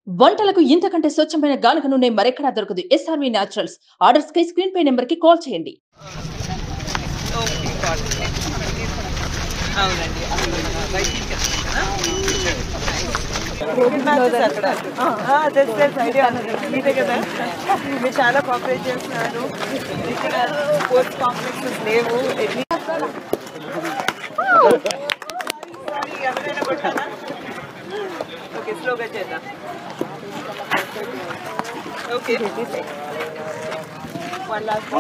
వంటలకు ఇంతకంటే స్వచ్ఛమైన గానుగ నూనె మరెక్కడా దొరకదు. SRV naturals. ఆర్డర్స్ కై స్క్రీన్ పై నెంబర్ కి కాల్ చేయండి. చాలా కోఆపరేట్ చేస్తున్నారు. ఇక్కడ స్పోర్ట్స్ కాంప్లెక్సెస్ లేవు. ఎవరైనా కొట్టానా? ఓకే, స్లోగా చేద్దాం. Okay, one last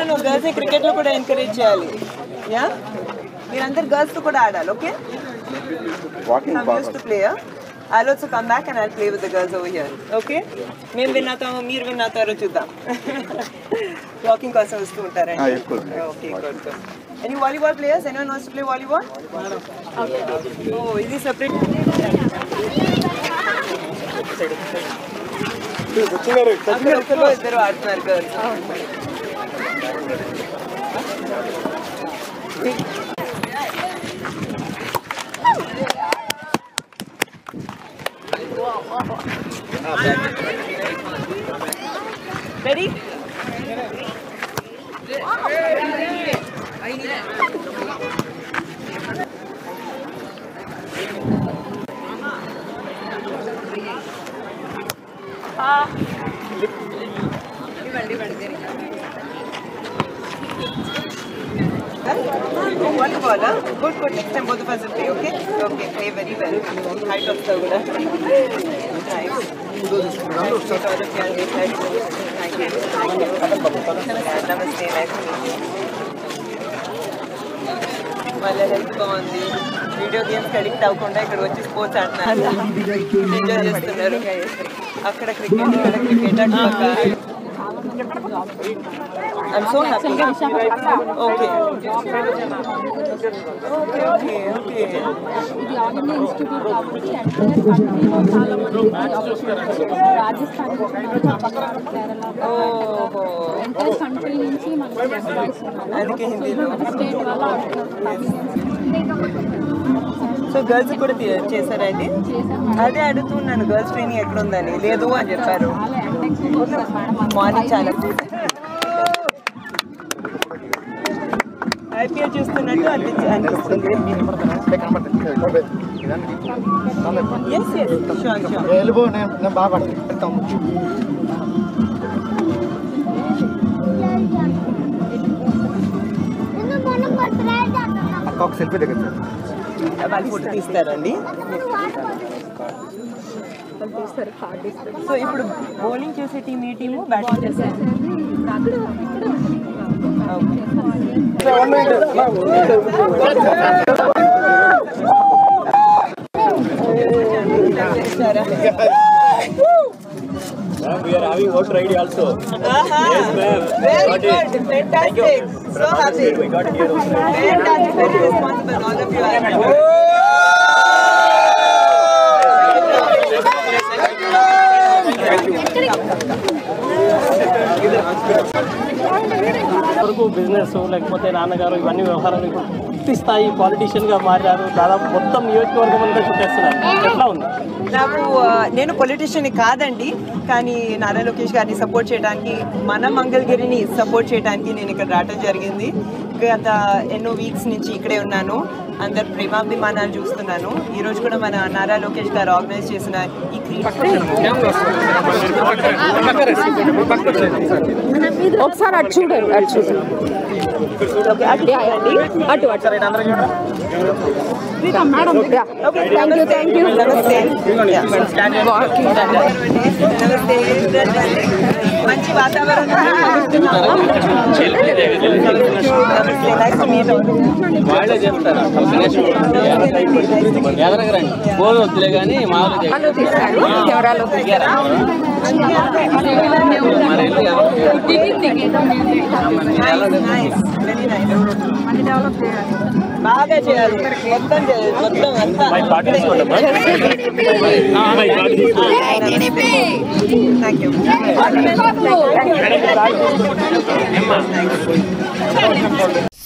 no girls cricket లో కూడా ఎంకరేజ్ చేయాలి. యా, మీరందరు గర్ల్స్ తో కూడా ఆడాలి. Okay, player I'll also come back and I'll play with the girls over here. Okay? మేము విన్నాతాము, మీరు విన్నాతారో చూద్దాం. వాకింగ్ కోసం వస్తూ ఉంటారండి. Okay, good. Any volleyball players? Anyone wants to play volleyball? Okay. Oh, is this separate? ఇద్దరు ఆడుతున్నారు girls. Ready? Volleyball, huh? Good. Next time both of us will play, okay? Okay, play very well. Height of the good. Nice. Namaste, nice to meet you. వాళ్ళ health బాగుంది. Video గేమ్స్కి addict అవ్వకుండా ఇక్కడ వచ్చి sports ఆడుతున్నారు, enjoy చేస్తున్నారు. అక్కడ cricket, ఇక్కడ cricket, అటు పక్క. I'm so happy. Okay. ఇది ఆల్ ఇండియా ఇన్స్టిట్యూట్ కాబట్టి కంట్రీలో చాలా మంది రాజస్థాన్ కేరళ ఎంటైర్ కంట్రీ నుంచి మనకి ఎంప్లాయీస్ ఉన్నారు. స్టేట్ వాళ్ళు సో గర్ల్స్ కూడా చేశారా? అయితే అదే అడుగుతున్నాను, గర్ల్స్ ట్రైనింగ్ ఎక్కడ ఉందని. లేదు అని చెప్పారు. మార్నింగ్ చాలా ఐపీఎల్ చూస్తున్నట్టు అనిపిస్తుంది. సెల్ఫీ దగ్గర వాళ్ళు ఫోటో తీస్తారండి. సో ఇప్పుడు బౌలింగ్ చేసే టీం ఏ టీము, బ్యాటింగ్ చేసే We are having voter ID also. Yes, ma'am. Very good. Fantastic. So happy. We got here also. Fantastic. Very responsible. All of you are. వరకు business లేకపోతే నాన్నగారు ఇవన్నీ వ్యవహారాలు పూర్తి స్థాయి పాలిటీషియన్గా మారారు. దాదాపు మొత్తం నియోజకవర్గం అంతా చుట్టేస్తున్నారు. ఎట్లా ఉంది? నేను పొలిటీషియన్ కాదండి, కానీ నారా లోకేష్ గారిని సపోర్ట్ చేయడానికి, మన మంగళగిరిని సపోర్ట్ చేయడానికి నేను ఇక్కడ రావడం జరిగింది. గత ఎన్నో వీక్స్ నుంచి ఇక్కడే ఉన్నాను. అందరు ప్రేమాభిమానాలు చూస్తున్నాను. ఈరోజు కూడా మన నారా లోకేష్ గారు ఆర్గనైజ్ చేసిన ఈ ఒకసారి అటు చూడండి, అటు చూడండి. Thank you. మంచి వాతావరణం. వాళ్ళే చెప్తారు ఫోన్ వద్దులే కానీ కెమెరాలో డెవలప్ చేయాలి. బాగా చేయాలి, మొత్తం చేయాలి, మొత్తం అంతా. Thank you.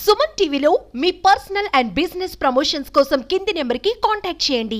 సుమన్ టీవీలో మీ పర్సనల్ అండ్ బిజినెస్ ప్రమోషన్స్ కోసం కింది నెంబర్కి కాంటాక్ట్ చేయండి.